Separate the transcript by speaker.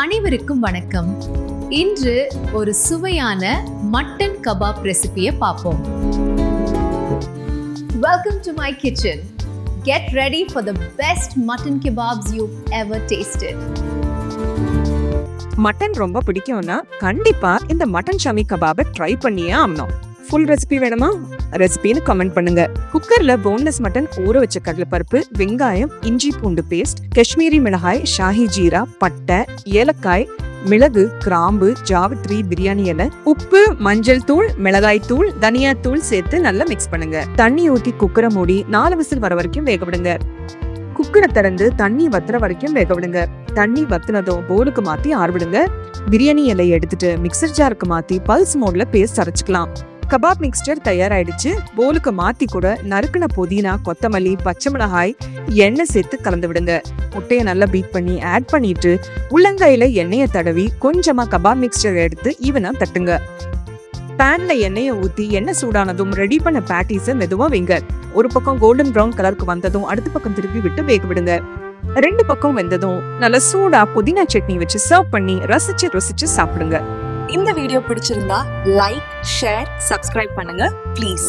Speaker 1: அனைவருக்கும் வணக்கம். இன்று ஒரு சுவையான மட்டன் கபாப் ரெசிபியை பார்ப்போம். Welcome to my kitchen. Get ready for the best mutton kebabs you've ever tasted.
Speaker 2: Mutton ரொம்ப பிடிக்கும்னா கண்டிப்பா இந்த மட்டன் ஷமி கபாபை ட்ரை பண்ணியே ஆகணும். ஃபுல் ரெசிபி வேணுமா? ரெசிபின்னு கமெண்ட் பண்ணுங்க. குக்கர்ல போன்லெஸ் மட்டன் ஊற வச்ச கடலைப்பருப்பு, வெங்காயம், இஞ்சி பூண்டு பேஸ்ட், காஷ்மீரி மிளகாய், ஷாஹி ஜீரா, பட்டை, ஏலக்காய், மிளகு, கிராம்பு, ஜாவித்ரி, பிரியாணி இலை, உப்பு, மஞ்சள் தூள், மிளகாய் தூள், தனியா தூள் சேர்த்து நல்லா மிக்ஸ் பண்ணுங்க. தண்ணி ஊத்தி குக்கரை மூடி 4 விசில் வர வரைக்கும் வேக விடுங்க. குக்கரை திறந்து தண்ணி வத்துற வரைக்கும் வேக விடுங்க. தண்ணி வத்துனதும் போலுக்கு மாத்தி ஆறுவிடுங்க. பிரியாணி இலையை எடுத்துட்டு மிக்சர் ஜாருக்கு மாத்தி பல்ஸ் மோட்ல பேஸ்ட் அரைச்சுக்கலாம். கபாப் மிக்ஸ்டர் தயாராயிடுச்சு. போலுக்கு மாத்தி கூட நறுக்குன புதினா, கொத்தமல்லி, பச்சை மிளகாய், எண்ணெய் சேர்த்து கலந்து விடுங்க. முட்டையை நல்லா பீட் பண்ணி ஆட் பண்ணிட்டு உள்ளங்கையில எண்ணெயை தடவி கொஞ்சமா கபாப் மிக்ஸ்டர் எடுத்து ஈவனா தட்டுங்க. பேன்ல எண்ணெயை ஊத்தி எண்ணெய் சூடானதும் ரெடி பண்ண பேட்டிஸை மெதுவா வைங்க. ஒரு பக்கம் கோல்டன் ப்ரௌன் கலருக்கு வந்ததும் அடுத்த பக்கம் திருப்பி விட்டு வேக விடுங்க. 2 பக்கம் வெந்ததும் நல்லா சூடா புதினா சட்னி வச்சு சர்வ் பண்ணி ருசிச்சு சாப்பிடுங்க.
Speaker 3: இந்த வீடியோ பிடிச்சிருந்தா லைக், ஷேர், சப்ஸ்கிரைப் பண்ணுங்க ப்ளீஸ்.